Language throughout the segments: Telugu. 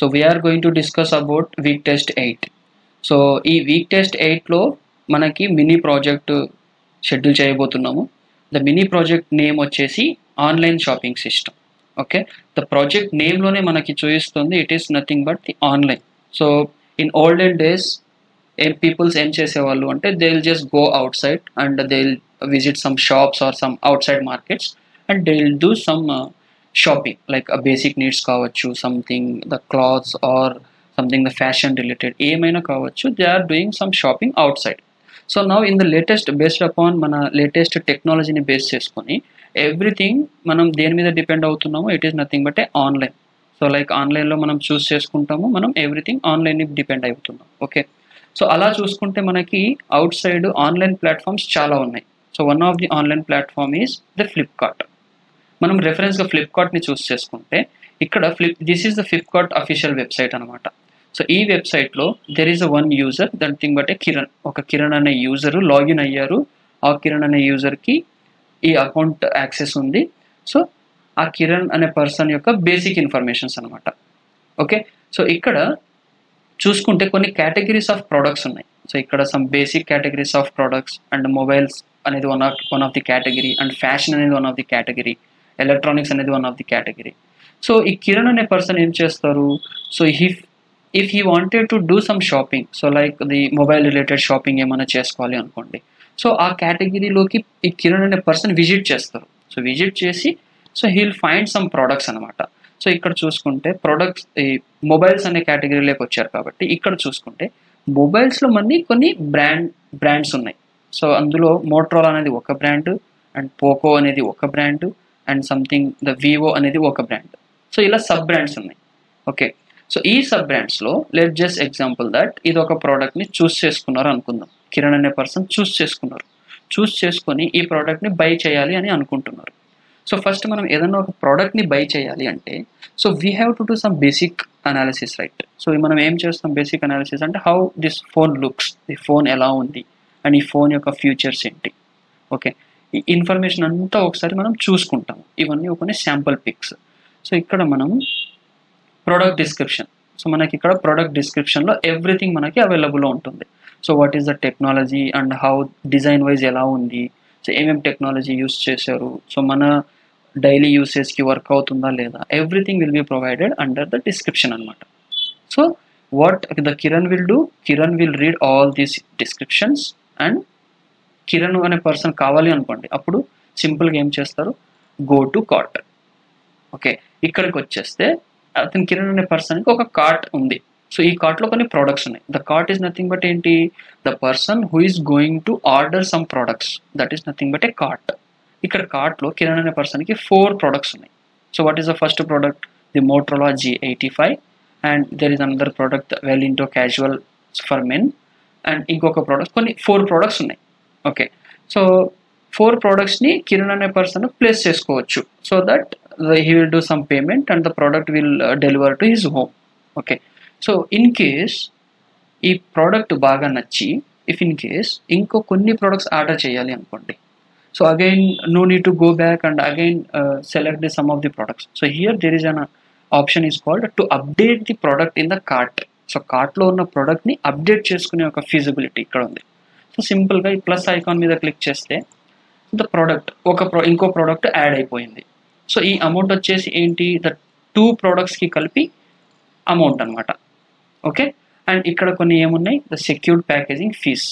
So we are going to discuss about week test 8. So ఈ week test 8లో మనకి మినీ ప్రాజెక్ట్ షెడ్యూల్ చేయబోతున్నాము. ద మినీ ప్రాజెక్ట్ నేమ్ వచ్చేసి online shopping system. Okay, the project నేమ్లోనే మనకి చూపిస్తుంది it is nothing but the online. So in olden days peoples ఏం చేసేవాళ్ళు అంటే they will just go outside and they will visit some shops or some outside markets and they will do some shopping like a basic needs kavachu, something the clothes or something the fashion related emaina kavachu, they are doing some shopping outside. So now in the latest, based upon mana latest technology ni base cheskoni everything manam deni meeda depend avutunnamo, it is nothing but a online. So like online lo manam choose cheskuntamo, manam everything online ni depend avutunnam. Okay, so ala chuskunte manaki outside online platforms chaala unnai. So one of the online platform is the Flipkart. మనం రెఫరెన్స్గా ఫ్లిప్కార్ట్ని చూస్ చేసుకుంటే ఇక్కడ this is the Flipkart official website అనమాట. సో ఈ వెబ్సైట్లో there is a one user, nothing but a Kiran. ఒక కిరణ్ అనే యూజరు లాగిన్ అయ్యారు. ఆ కిరణ్ అనే యూజర్కి ఈ అకౌంట్ యాక్సెస్ ఉంది. సో ఆ కిరణ్ అనే పర్సన్ యొక్క బేసిక్ ఇన్ఫర్మేషన్స్ అనమాట. ఓకే, సో ఇక్కడ చూసుకుంటే కొన్ని కేటగిరీస్ ఆఫ్ ప్రోడక్ట్స్ ఉన్నాయి. సో ఇక్కడ some basic categories of products and mobiles అనేది one of the category and fashion అనేది one of the category, electronics అనేది one of the category. So ఈ కిరణ్ అనే పర్సన్ ఏం చేస్తారు, so if he wanted to do some shopping, so like the mobile related shopping ఏమైనా చేసుకోవాలి అనుకోండి, సో ఆ కేటగిరీలోకి ఈ కిరణ్ అనే పర్సన్ విజిట్ చేస్తారు. సో విజిట్ చేసి so he'll find some products అనమాట. సో ఇక్కడ చూసుకుంటే ప్రొడక్ట్స్ ఈ మొబైల్స్ అనే కేటగిరీలోకి వచ్చారు కాబట్టి ఇక్కడ చూసుకుంటే మొబైల్స్లో కొన్ని బ్రాండ్స్ ఉన్నాయి. సో అందులో మోటరోలా అనేది ఒక బ్రాండ్ అండ్ పోకో అనేది ఒక brand and something the Vivo అనేది ఒక బ్రాండ్. సో ఇలా సబ్ బ్రాండ్స్ ఉన్నాయి. ఓకే, సో ఈ సబ్ బ్రాండ్స్లో లెట్ జస్ట్ ఎగ్జాంపుల్ దట్ ఇది ఒక ప్రోడక్ట్ని చూస్ చేసుకున్నారు అనుకుందాం. కిరణ్ అనే పర్సన్ చూస్ చేసుకొని ఈ ప్రోడక్ట్ని బై చేయాలి అని అనుకుంటున్నారు. సో ఫస్ట్ మనం ఏదైనా ఒక ప్రోడక్ట్ని బై చేయాలి అంటే so we have to do some basic analysis, right? So మనం ఏం చేస్తాం బేసిక్ అనాలిసిస్ అంటే హౌ దిస్ ఫోన్ లుక్స్, ఈ ఫోన్ ఎలా ఉంది అండ్ ఈ ఫోన్ యొక్క ఫ్యూచర్స్ ఏంటి. ఓకే, ఈ ఇన్ఫర్మేషన్ అంతా ఒకసారి మనం చూసుకుంటాము. ఇవన్నీ కొన్ని శాంపుల్ పిక్స్. సో ఇక్కడ మనం ప్రోడక్ట్ డిస్క్రిప్షన్, సో మనకి ఇక్కడ ప్రోడక్ట్ డిస్క్రిప్షన్లో ఎవ్రీథింగ్ మనకి అవైలబుల్లో ఉంటుంది. So what is the technology and how design wise ఎలా ఉంది, సో ఏమేమి టెక్నాలజీ యూస్ చేశారు, సో మన డైలీ యూసేజ్కి వర్క్ అవుతుందా లేదా, everything will be provided under the description అనమాట. So what the Kiran will do, Kiran will read all these descriptions and Kiran అనే పర్సన్ కావాలి అనుకోండి, అప్పుడు సింపుల్గా ఏం చేస్తారు, గో టు కార్ట్. ఓకే, ఇక్కడికి వచ్చేస్తే అతను కిరణ్ అనే పర్సన్కి ఒక కార్ట్ ఉంది. సో ఈ కార్ట్లో కొన్ని ప్రోడక్ట్స్ ఉన్నాయి. The cart is nothing but ఏంటి, the person who is going to order some products, that is nothing but a cart. ఇక్కడ కార్ట్లో కిరణ్ అనే పర్సన్కి 4 ప్రోడక్ట్స్ ఉన్నాయి. So what is the first product, the Motorola G85 and there is another product well into casual for men and ఇంకొక ప్రోడక్ట్, కొన్ని 4 ప్రోడక్ట్స్ ఉన్నాయి. ఓకే, సో 4 ప్రోడక్ట్స్ని కిరణ్ అనే పర్సన్ ప్లేస్ చేసుకోవచ్చు. So that he will do some payment and the product will deliver to his home. Okay, so in case ఈ ప్రోడక్ట్ బాగా నచ్చి ఇఫ్ ఇన్ కేస్ కొన్ని ప్రోడక్ట్స్ ఆర్డర్ చేయాలి అనుకోండి, so again no need to go back and again select the some of the products. So here there is an option is called to update the product in the cart. So కార్ట్లో ఉన్న ప్రోడక్ట్ని అప్డేట్ చేసుకునే ఒక ఫీజిబిలిటీ ఇక్కడ ఉంది. సో సింపుల్గా ఈ ప్లస్ ఐకాన్ మీద క్లిక్ చేస్తే ద ప్రోడక్ట్ ఇంకో ప్రోడక్ట్ యాడ్ అయిపోయింది. సో ఈ అమౌంట్ వచ్చేసి ఏంటి, ద 2 ప్రోడక్ట్స్కి కలిపి అమౌంట్ అనమాట. ఓకే, అండ్ ఇక్కడ కొన్ని ఏమున్నాయి, the secured packaging fees.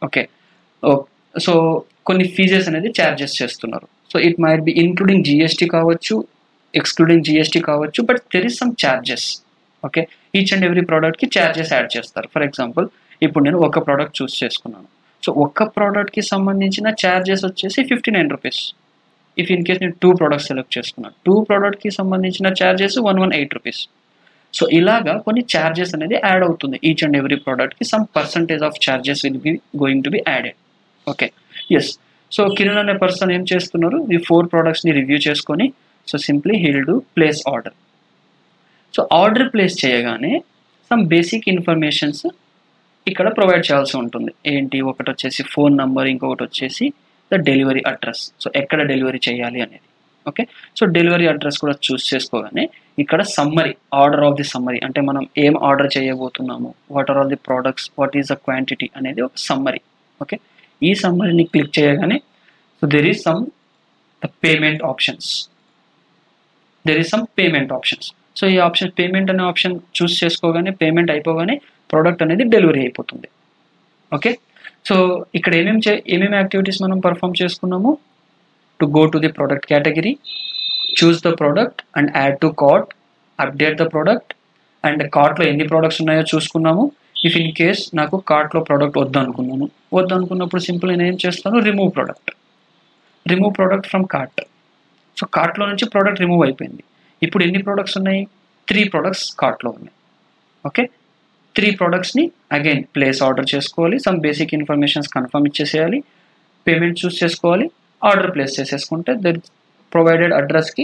Okay, so కొన్ని ఫీజెస్ అనేది ఛార్జెస్ చేస్తున్నారు. So it might be including GST కావచ్చు, ఎక్స్క్లూడింగ్ జిఎస్టీ కావచ్చు, but there is some charges. Okay, each and every ప్రోడక్ట్కి ఛార్జెస్ యాడ్ చేస్తారు. ఫర్ ఎగ్జాంపుల్ ఇప్పుడు నేను ఒక ప్రోడక్ట్ చూస్ చేసుకున్నాను. సో ఒక్క ప్రోడక్ట్కి సంబంధించిన ఛార్జెస్ వచ్చేసి 59 రూపీస్. ఇఫ్ ఇన్ కేస్ నేను 2 ప్రోడక్ట్స్ సెలెక్ట్ చేసుకున్నాను, 2 ప్రోడక్ట్కి సంబంధించిన ఛార్జెస్ 118 రూపీస్. సో ఇలాగా కొన్ని ఛార్జెస్ అనేది యాడ్ అవుతుంది. ఈచ్ అండ్ ఎవ్రీ ప్రోడక్ట్కి some percentage of charges will be going to be added. Okay, yes. So Kiran అనే పర్సన్ ఏం చేస్తున్నారు, ఈ 4 ప్రోడక్ట్స్ని రివ్యూ చేసుకొని so simply he'll do place order. So order place చేయగానే సమ్ బేసిక్ ఇన్ఫర్మేషన్స్ ఇక్కడ ప్రొవైడ్ చేయాల్సి ఉంటుంది. ఏంటి, ఒకటి వచ్చేసి ఫోన్ నంబర్, ఇంకొకటి వచ్చేసి ద డెలివరీ అడ్రస్, సో ఎక్కడ డెలివరీ చేయాలి అనేది. ఓకే. సో డెలివరీ అడ్రస్ కూడా చూస్ చేసుకోగానే ఇక్కడ summary, order of the summary, అంటే మనం ఏం ఆర్డర్ చేయబోతున్నాము, what are all the products, what is the quantity అనేది ఒక సమ్మరీ. ఓకే. ఈ సమ్మరీని క్లిక్ చేయగానే so there is some payment options. So ఈ ఆప్షన్ పేమెంట్ అనే ఆప్షన్ చూస్ చేసుకోగానే పేమెంట్ అయిపోగానే ప్రోడక్ట్ అనేది డెలివరీ అయిపోతుంది. ఓకే. సో ఇక్కడ ఏమేమి యాక్టివిటీస్ మనం పర్ఫామ్ చేసుకున్నాము? To go to the product category, choose the product and add to cart, update the product, and కార్ట్లో ఎన్ని ప్రోడక్ట్స్ ఉన్నాయో చూసుకున్నాము. ఇఫ్ ఇన్ కేస్ నాకు కార్ట్లో ప్రోడక్ట్ వద్దనుకున్నప్పుడు సింపుల్ నేను ఏం చేస్తాను, remove product from cart. So కార్ట్లో నుంచి ప్రోడక్ట్ రిమూవ్ అయిపోయింది. ఇప్పుడు ఎన్ని ప్రోడక్ట్స్ ఉన్నాయి? 3 ప్రోడక్ట్స్ కార్ట్లో ఉన్నాయి. ఓకే. 3 ప్రోడక్ట్స్ని అగైన్ ప్లేస్ ఆర్డర్ చేసుకోవాలి, సమ్ బేసిక్ ఇన్ఫర్మేషన్స్ కన్ఫర్మ్ ఇచ్చేసేయాలి, పేమెంట్ చూస్ చేసుకోవాలి, ఆర్డర్ ప్లేస్ చేసేసుకుంటే ప్రొవైడెడ్ అడ్రస్కి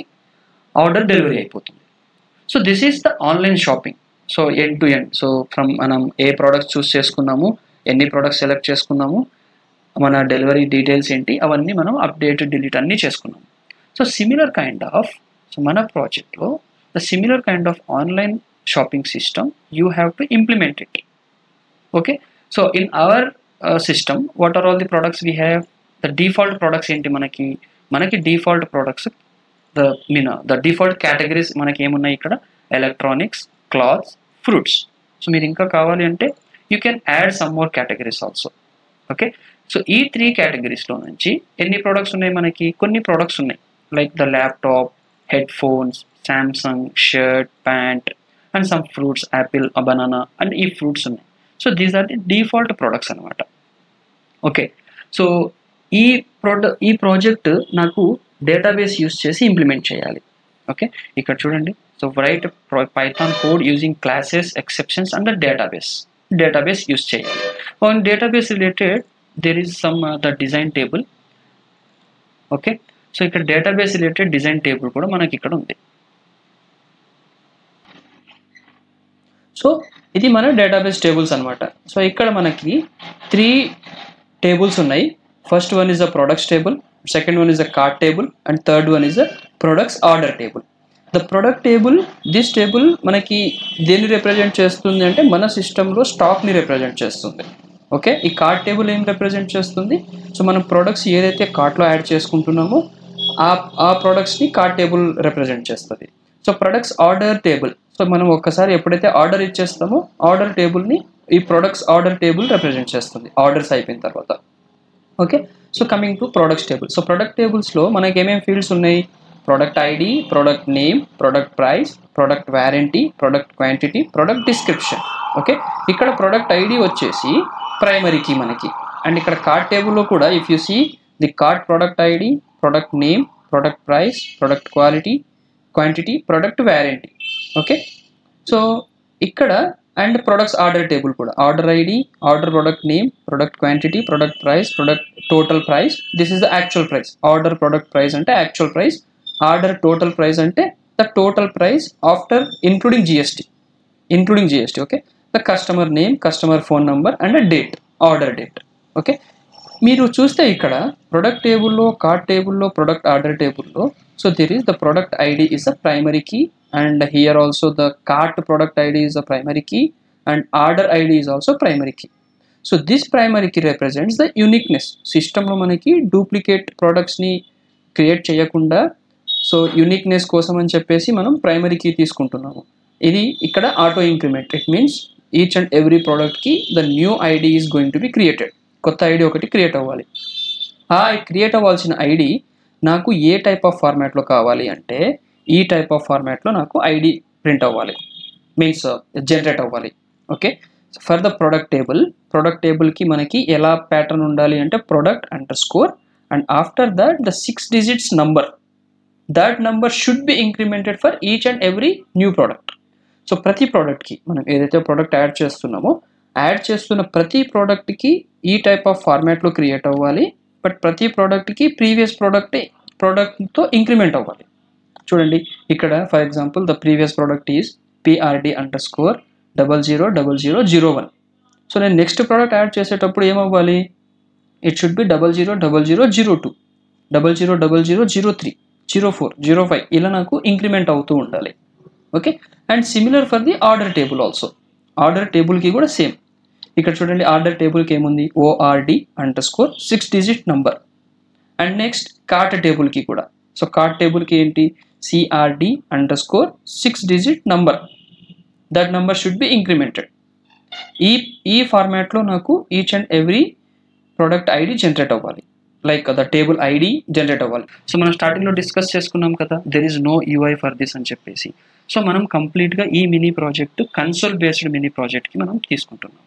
ఆర్డర్ డెలివరీ అయిపోతుంది. So this is the online shopping. So end to end. So from మనం ఏ ప్రోడక్ట్స్ చూస్ చేసుకున్నాము, ఎన్ని ప్రోడక్ట్స్ సెలెక్ట్ చేసుకున్నాము, మన డెలివరీ డీటెయిల్స్ ఏంటి, అవన్నీ మనం అప్డేట్ డిలీట్ అన్నీ చేసుకున్నాము. So similar kind of, so మన ప్రాజెక్ట్లో the similar kind of online shopping system you have to implement it. Okay. So in our system, what are all the products we have? The default products enti manaki default products, the default categories manaki em unnai ikkada, electronics, clothes, fruits. So meer inka kavali ante you can add some more categories also. Okay. So ee 3 categories lo nunchi enni products unnai manaki, konni products unnai like the laptop, headphones, Samsung, shirt, pant, and some fruits, apple, a banana, and ఈ fruits ఉన్నాయి. So these are the default products అనమాట. ఓకే. సో ఈ ప్రాజెక్ట్ నాకు డేటాబేస్ యూస్ చేసి ఇంప్లిమెంట్ చేయాలి. ఓకే. ఇక్కడ చూడండి. So write Python code using classes, exceptions and database use చేయాలి. On database related there is some the design table. Okay. So ఇక్కడ డేటాబేస్ రిలేటెడ్ డిజైన్ టేబుల్ కూడా మనకి ఇక్కడ ఉంది. సో ఇది మన డేటాబేస్ టేబుల్స్ అనమాట. సో ఇక్కడ మనకి 3 టేబుల్స్ ఉన్నాయి. First one is the products table, second one is the cart table, and third one is the products order table. The product table, this table మనకి దేన్ని రిప్రజెంట్ చేస్తుంది అంటే మన సిస్టంలో స్టాక్ని రిప్రజెంట్ చేస్తుంది. ఓకే. ఈ కార్ట్ టేబుల్ ఏం రిప్రజెంట్ చేస్తుంది? సో మనం ప్రొడక్ట్స్ ఏదైతే కార్ట్లో యాడ్ చేసుకుంటున్నామో ఆ ప్రొడక్ట్స్ని కార్ట్ టేబుల్ రిప్రజెంట్ చేస్తుంది. So products order table, so మనం ఒక్కసారి ఎప్పుడైతే ఆర్డర్ ఇచ్చేస్తామో ఆర్డర్ టేబుల్ని ఈ ప్రొడక్ట్స్ ఆర్డర్ టేబుల్ రిప్రజెంట్ చేస్తుంది ఆర్డర్స్ అయిపోయిన తర్వాత. Okay. So coming to products table. So product టేబుల్స్లో మనకి ఏమేమి ఫీల్డ్స్ ఉన్నాయి? Product ID, product name, product price, product warranty, product quantity, product description. Okay. ఇక్కడ ప్రొడక్ట్ ఐడి వచ్చేసి ప్రైమరీ కీ మనకి. అండ్ ఇక్కడ కార్ట్ టేబుల్లో కూడా if you see the cart product ID, product name, product price, product quantity, product warranty. Okay. So ఇక్కడ అండ్ ప్రొడక్ట్స్ ఆర్డర్ టేబుల్ కూడా order ID, order product name, product quantity, product price, product total price. This is the actual price. Order product price అంటే actual price, order total price అంటే the total price after including GST. Okay. The customer name, customer phone number and date, order date. Okay. మీరు చూస్తే ఇక్కడ ప్రొడక్ట్ టేబుల్లో, కార్ట్ టేబుల్లో, ప్రొడక్ట్ ఆర్డర్ టేబుల్లో, so there is the product ID is a primary key, and here also the cart product ID is a primary key, and order ID is also primary key. So this primary key represents the uniqueness. System lo manaki duplicate products ni create cheyakunda, so uniqueness kosam ani cheppesi manam primary key తీసుకుంటున్నాము. ఇది ఇక్కడ auto increment. It means each and every product ki the new ID is going to be created. కొత్త ఐడి ఒకటి క్రియేట్ అవ్వాలి. ఆ క్రియేట్ అవ్వాల్సిన ఐడి నాకు ఏ టైప్ ఆఫ్ ఫార్మాట్లో కావాలి అంటే ఈ టైప్ ఆఫ్ ఫార్మాట్లో నాకు ఐడి ప్రింట్ అవ్వాలి, మీన్స్ జనరేట్ అవ్వాలి. ఓకే. ఫర్ ద ప్రొడక్ట్ టేబుల్కి మనకి ఎలా ప్యాటర్న్ ఉండాలి అంటే product _, and after that the 6 digits number, that number should be incremented for each and every new product. So ప్రతి ప్రోడక్ట్కి మనం ఏదైతే ప్రోడక్ట్ యాడ్ చేస్తున్నామో యాడ్ చేస్తున్న ప్రతి ప్రోడక్ట్కి ఈ టైప్ ఆఫ్ ఫార్మాట్లో క్రియేట్ అవ్వాలి. బట్ ప్రతి ప్రోడక్ట్కి ప్రీవియస్ ప్రోడక్ట్తో ఇంక్రిమెంట్ అవ్వాలి. చూడండి ఇక్కడ for example the previous product is PRD_000001. So నేను నెక్స్ట్ ప్రోడక్ట్ యాడ్ చేసేటప్పుడు ఏమవ్వాలి? It should be 000002, 000003. 04, 05 ఇలా నాకు ఇంక్రిమెంట్ అవుతూ ఉండాలి. Okay, and similar for the order table also. Order టేబుల్కి కూడా సేమ్. ఇక్కడ చూడండి ఆర్డర్ టేబుల్కి ఏముంది, ORD_, 6 digit number. And next cart టేబుల్కి కూడా. సో కార్ట్ టేబుల్కి ఏంటి, CRD_, 6 digit number. That number should be incremented. ఈ ఫార్మాట్లో నాకు each and every product ID generate అవ్వాలి, like the table ID generate అవ్వాలి. సో మనం స్టార్టింగ్లో డిస్కస్ చేసుకున్నాం కదా, there is no UI for this అని చెప్పేసి. సో మనం కంప్లీట్గా ఈ mini project console based mini ప్రాజెక్ట్కి మనం తీసుకుంటున్నాము.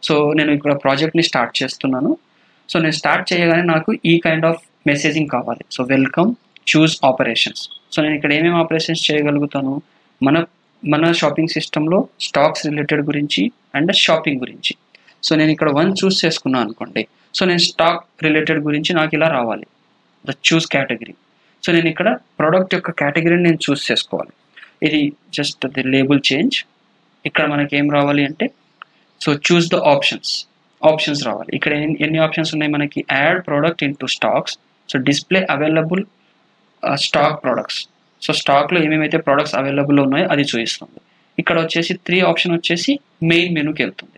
సో నేను ఇక్కడ ప్రాజెక్ట్ని స్టార్ట్ చేస్తున్నాను. సో నేను స్టార్ట్ చేయగానే నాకు ఈ కైండ్ ఆఫ్ మెసేజింగ్ కావాలి. సో వెల్కమ్, చూస్ ఆపరేషన్స్. సో నేను ఇక్కడ ఏమేమి ఆపరేషన్స్ చేయగలుగుతాను, మన షాపింగ్ సిస్టంలో స్టాక్స్ రిలేటెడ్ గురించి అండ్ షాపింగ్ గురించి. సో నేను ఇక్కడ 1 చూస్ చేసుకున్నాను అనుకోండి. సో నేను స్టాక్ రిలేటెడ్ గురించి నాకు ఇలా రావాలి, ద చూస్ కేటగిరీ. సో నేను ఇక్కడ ప్రోడక్ట్ యొక్క కేటగిరీని నేను చూస్ చేసుకోవాలి. ఇది జస్ట్ ది లేబుల్ చేంజ్. ఇక్కడ మనకి ఏం రావాలి అంటే, సో చూస్ ద ఆప్షన్స్ రావాలి. ఇక్కడ ఎన్ని ఆప్షన్స్ ఉన్నాయి మనకి, add product in to stocks, so display available stock products. So స్టాక్లో ఏమేమైతే ప్రోడక్ట్స్ అవైలబుల్ ఉన్నాయో అది చూపిస్తుంది. ఇక్కడ వచ్చేసి 3 ఆప్షన్ వచ్చేసి మెయిన్ మెనూకి వెళ్తుంది.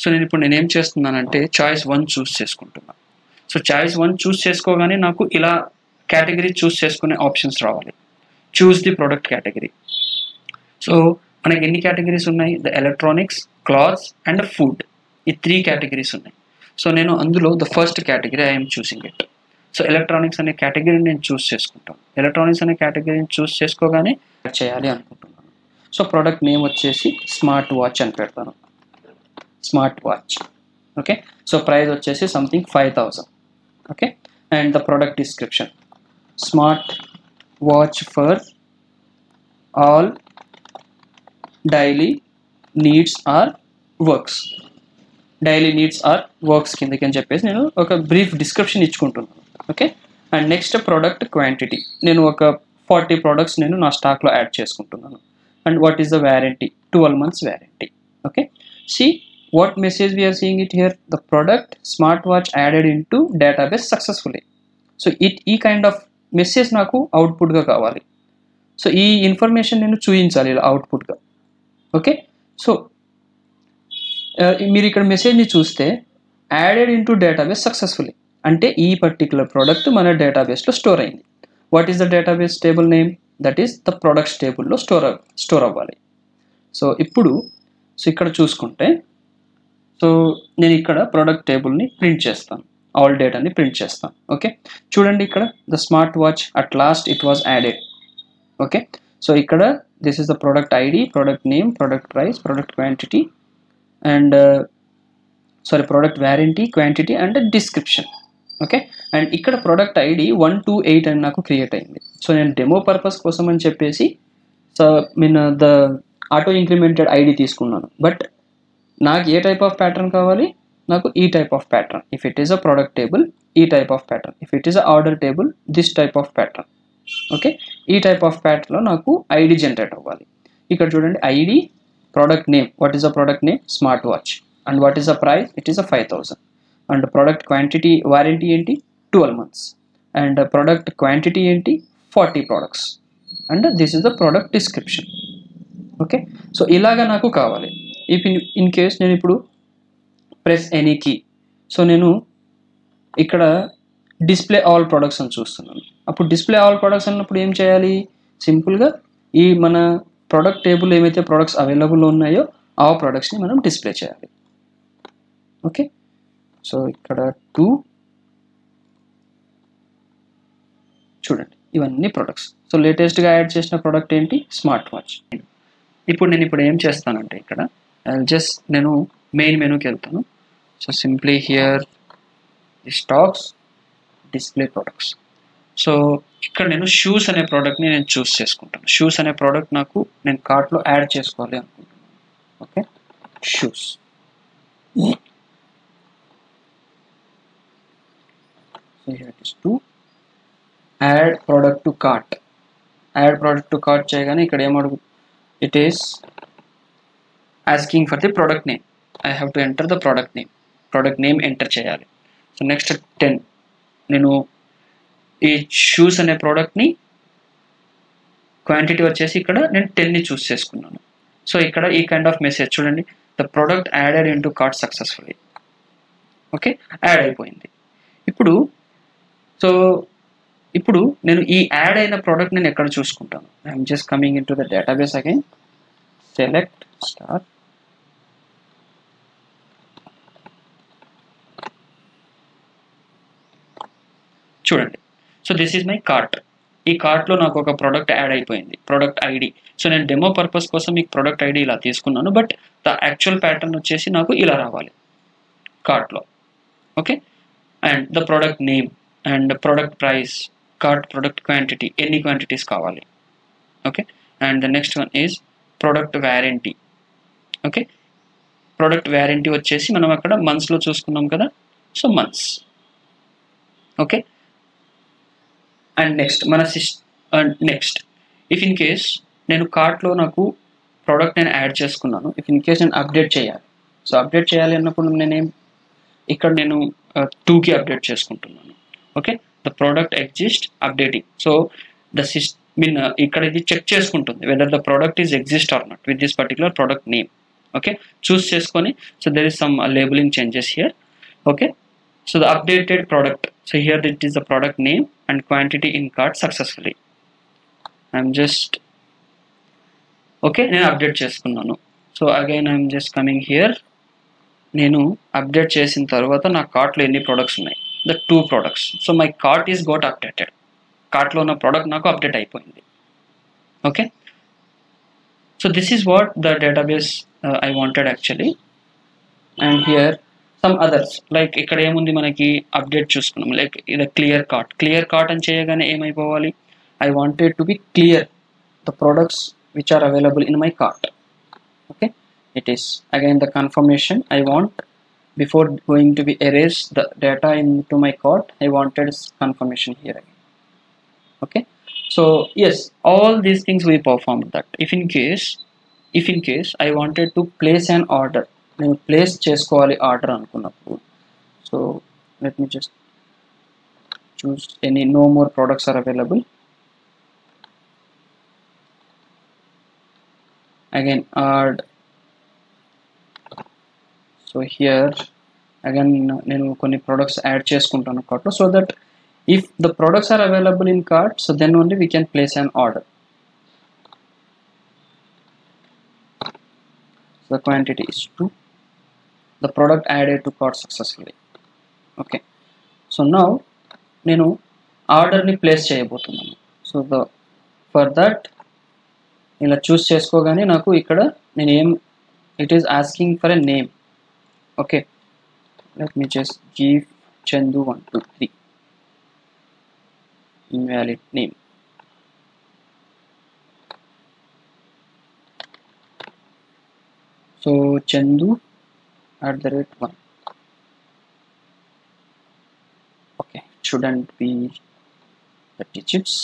సో నేను ఏం చేస్తున్నానంటే చాయిస్ 1 చూస్ చేసుకుంటున్నాను. సో చాయిస్ 1 చూస్ చేసుకోగానే నాకు ఇలా కేటగిరీ చూస్ చేసుకునే ఆప్షన్స్ రావాలి. Choose the product category. So మనకి ఎన్ని కేటగిరీస్ ఉన్నాయి, the electronics, clothes and food. ఈ 3 కేటగిరీస్ ఉన్నాయి. సో నేను అందులో the first category I'm choosing it. So electronics అనే కేటగిరీని నేను చూస్ చేసుకుంటాను. ఎలక్ట్రానిక్స్ అనే కేటగిరీని చూస్ చేసుకోగానే చేయాలి అనుకుంటున్నాను. సో ప్రోడక్ట్ నేమ్ వచ్చేసి స్మార్ట్ వాచ్ అని పెడతాను, smart watch. Okay, so price వచ్చేసి something 5000. Okay, and the product description, smart watch for all daily needs or works. Daily needs or works కిందకి అని చెప్పేసి నేను ఒక బ్రీఫ్ డిస్క్రిప్షన్ ఇచ్చుకుంటున్నాను. Okay, and next product quantity, నేను ఒక 40 ప్రోడక్ట్స్ నేను నా స్టాక్లో యాడ్ చేసుకుంటున్నాను. And what is the warranty, 12 months warranty. Okay, see what message we are seeing it here, the product smartwatch added into database successfully. So ఈ కైండ్ ఆఫ్ మెసేజ్ నాకు అవుట్పుట్గా కావాలి. సో ఈ ఇన్ఫర్మేషన్ నేను చూపించాలి ఇలా అవుట్పుట్గా. ఓకే, సో మీరు ఇక్కడ మెసేజ్ని చూస్తే యాడెడ్ ఇంటూ డేటాబేస్ సక్సెస్ఫుల్లీ అంటే ఈ పర్టికులర్ ప్రోడక్ట్ మన డేటాబేస్లో స్టోర్ అయింది. What is the database table name, that is the products టేబుల్లో స్టోర్ అవ్వాలి. సో ఇప్పుడు ఇక్కడ చూసుకుంటే, సో నేను ఇక్కడ ప్రోడక్ట్ టేబుల్ని ప్రింట్ చేస్తాను, ఆల్ డేటాని ప్రింట్ చేస్తాను. ఓకే, చూడండి ఇక్కడ the smart watch at last it was added. Okay, so ఇక్కడ this is the product ID, product name, product price, product quantity and product warranty, quantity and description. Okay, and ఇక్కడ ప్రోడక్ట్ ఐడి 128 అని నాకు క్రియేట్ అయింది. సో నేను డెమో పర్పస్ కోసం అని చెప్పేసి ద ఆటో ఇంక్రిమెంటెడ్ ఐడి తీసుకున్నాను. బట్ నాకు ఏ టైప్ ఆఫ్ ప్యాటర్న్ కావాలి, నాకు ఈ type of pattern. If it is a product table ఈ type of pattern, if it is a order table this type of pattern. Okay, ఈ టైప్ ఆఫ్ ప్యాటర్న్లో నాకు ఐడి జనరేట్ అవ్వాలి. ఇక్కడ చూడండి ID, product name, what is the product name, smart watch. And what is the price, it is 5000. And product quantity warranty ఏంటి, 12 months. అండ్ ప్రోడక్ట్ క్వాంటిటీ ఏంటి, 40 products. And this is the product description. Okay, so ఇలాగా నాకు కావాలి. ఇఫ్ ఇన్ కేస్ నేను ఇప్పుడు ప్రెస్ ఎనీ కీ, సో నేను ఇక్కడ డిస్ప్లే ఆల్ ప్రొడక్ట్స్ అని చూస్తున్నాను. అప్పుడు డిస్ప్లే ఆల్ ప్రొడక్ట్స్ అన్నప్పుడు ఏం చేయాలి, సింపుల్గా ఈ మన ప్రోడక్ట్ టేబుల్ ఏమైతే ప్రొడక్ట్స్ అవైలబుల్ ఉన్నాయో ఆ ప్రొడక్ట్స్ని మనం డిస్ప్లే చేయాలి. ఓకే, సో ఇక్కడ 2 చూడండి ఇవన్నీ ప్రొడక్ట్స్. సో లేటెస్ట్గా యాడ్ చేసిన ప్రోడక్ట్ ఏంటి, స్మార్ట్ వాచ్. ఇప్పుడు నేను ఏం చేస్తానంటే ఇక్కడ జస్ట్ నేను మెయిన్ మెనూకి వెళ్తాను. So simply here the stocks, display products. So ఇక్కడ నేను షూస్ అనే ప్రోడక్ట్ని నేను చూస్ చేసుకుంటాను. షూస్ అనే ప్రోడక్ట్ నాకు నేను కార్ట్లో యాడ్ చేసుకోవాలి అనుకుంటున్నాను. Okay, shoes. So here it is to add product to cart. Add product to cart చేయగానే ఇక్కడ ఏమడుగు, it is asking for the product name. I have to enter the product name. Product name enter చేయాలి. సో నెక్స్ట్ 10 నేను ఈ షూస్ అనే ప్రోడక్ట్ని క్వాంటిటీ వచ్చేసి ఇక్కడ నేను 10ని చూస్ చేసుకున్నాను. సో ఇక్కడ ఈ కైండ్ ఆఫ్ మెసేజ్ చూడండి, the product added in to cart successfully. Okay, add అయిపోయింది. ఇప్పుడు నేను ఈ యాడ్ అయిన ప్రోడక్ట్ నేను ఎక్కడ చూసుకుంటాను? I'm just coming in to the database again, select star, చూడండి. So this is my cart. ఈ కార్ట్లో నాకు ఒక ప్రోడక్ట్ యాడ్ అయిపోయింది, ప్రోడక్ట్ ఐడి. సో నేను డెమో పర్పస్ కోసం మీకు ప్రోడక్ట్ ఐడి ఇలా తీసుకున్నాను, బట్ ద యాక్చువల్ ప్యాటర్న్ వచ్చేసి నాకు ఇలా రావాలి కార్ట్లో. Okay, and the product name and product price, cart product quantity, ఎన్ని క్వాంటిటీస్ కావాలి. Okay, and the next one is product warranty. Okay, product warranty వచ్చేసి మనం అక్కడ మంత్స్లో చూసుకున్నాం కదా, so months. Okay, and next next if in case నేను కార్ట్లో నాకు ప్రోడక్ట్ నేను యాడ్ చేసుకున్నాను, ఇఫ్ ఇన్ కేస్ నేను అప్డేట్ చేయాలి. సో అప్డేట్ చేయాలి అన్నప్పుడు ఇక్కడ నేను 2కి అప్డేట్ చేసుకుంటున్నాను. Okay, the product exist updating. So ఇక్కడ ఇది చెక్ చేసుకుంటుంది whether the product is exist or not with this particular product name. Okay, choose చేసుకొని, so there is some labeling changes here. Okay, so the updated product, so here it is the product name and quantity in cart successfully. I'm just okay, నేను అప్డేట్ చేసుకున్నాను. So again I'm just coming here, నేను అప్డేట్ చేసిన తర్వాత నా కార్ట్లో ఎన్ని ప్రోడక్ట్స్ ఉన్నాయి? The 2 products. So my cart is got updated. కార్ట్లో ఉన్న ప్రోడక్ట్ నాకు అప్డేట్ అయిపోయింది. Okay, so this is what the database I wanted actually. And here some others, like ఇక్కడ ఏముంది మనకి అప్డేట్ చూసుకున్నాం, లైక్ ఇది క్లియర్ కార్ట్ అని చేయగానే ఏమైపోవాలి? I wanted to be clear the products which are available in my cart. Okay, it is again the confirmation I want before going to be erase the data in to my cart. I wanted confirmation here again. Okay, so yes, all these things we perform that. If in case I wanted to place an order, నేను ప్లేస్ చేసుకోవాలి ఆర్డర్ అనుకున్నప్పుడు, so let me just choose any, no more products are available. Again add. So here again నేను కొన్ని ప్రోడక్ట్స్ యాడ్ చేసుకుంటాను కార్ట్లో, so that if the products are available in cart, so then only we can place an order. The quantity is 2. The product added to cart successfully. Okay, so now నేను ఆర్డర్ని ప్లేస్ చేయబోతున్నాను. సో ఫర్ దట్ ఇలా చూస్ చేసుకోగానే నాకు ఇక్కడ it is asking for a name. Okay, let me just give Chandu 1 2 3 invalid name. So Chandu @1. Okay, shouldn't be the digits.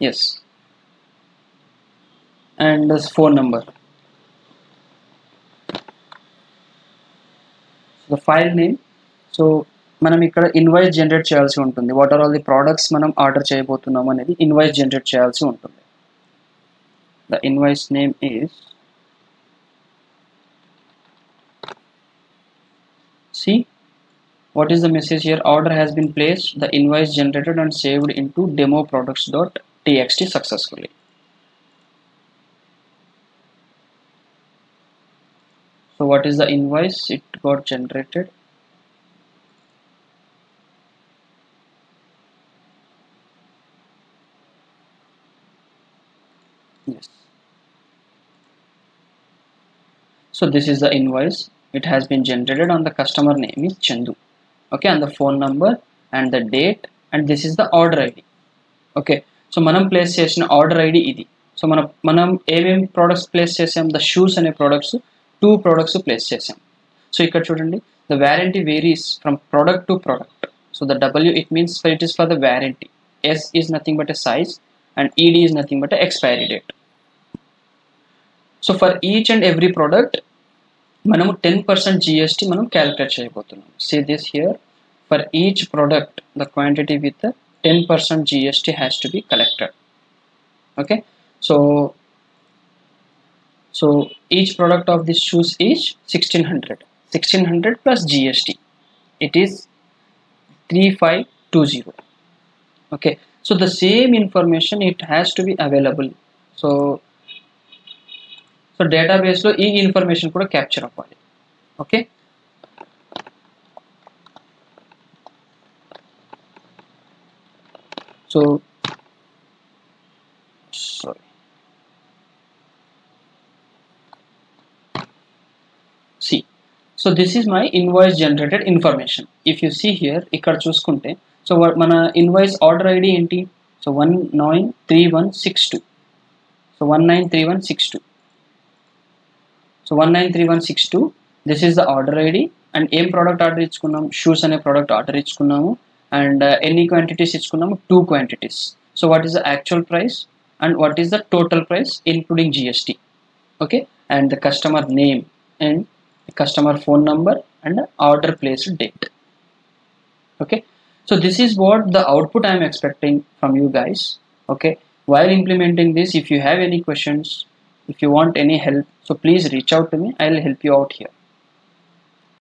Yes, and this phone number. The file name. So మనం ఇక్కడ ఇన్వాయిస్ జనరేట్ చేయాల్సి ఉంటుంది. What are all the products మనం ఆర్డర్ చేయబోతున్నాం అనేది ఇన్వాయిస్ జనరేట్ చేయాల్సి ఉంటుంది. The invoice name is see what is the message here? Order has been placed, the invoice generated and saved in to demo products.txt successfully. So what is the invoice? It got generated. Yes. So this is the invoice. It has been generated on the customer name is Chandu. Okay, and the phone number and the date, and this is the order ID. Okay, so మనం ప్లేస్ చేసిన ఆర్డర్ ఐడి ఇది. సో మనం ఏమేమి ప్రోడక్ట్స్ ప్లేస్ చేసాం? ద షూస్ అనే ప్రోడక్ట్స్ 2 products ప్లేస్ చేసాం. సో ఇక్కడ చూడండి, the warranty varies from product to product. So the W it means it is for the warranty. S is nothing but a size and ED is nothing but a expiry date. So for each and every product మనము 10% GST మనం క్యాలిక్యులేట్ చేయబోతున్నాం. See this here, for each product the quantity with the 10% GST has to be collected. Okay, so each product of these shoes is 1600 plus GST, it is 3520. Okay, so the same information it has to be available. So database లో ఈ ఇన్ఫర్మేషన్ కూడా క్యాప్చర్ అవ్వాలి. Okay, so sorry, see, so this is my invoice generated information. If you see here, ఇక్కడ చూసుకుంటే, సో మన ఇన్వాయిస్ ఆర్డర్ ఐడి ఏంటి? So 193162. So 193162. So 193162, this is the order ID. And ఏం ప్రోడక్ట్ ఆర్డర్ ఇచ్చుకున్నాం? షూస్ అనే ప్రోడక్ట్ ఆర్డర్ ఇచ్చుకున్నాము. అండ్ ఎన్ని క్వాంటిటీస్ ఇచ్చుకున్నాము? 2 quantities. So what is the actual price and what is the total price including GST? Okay, and the customer name and customer phone number and order placed date. Okay, so this is what the output I am expecting from you guys. Okay, while implementing this, if you have any questions, if you want any help, so please reach out to me, I will help you out here.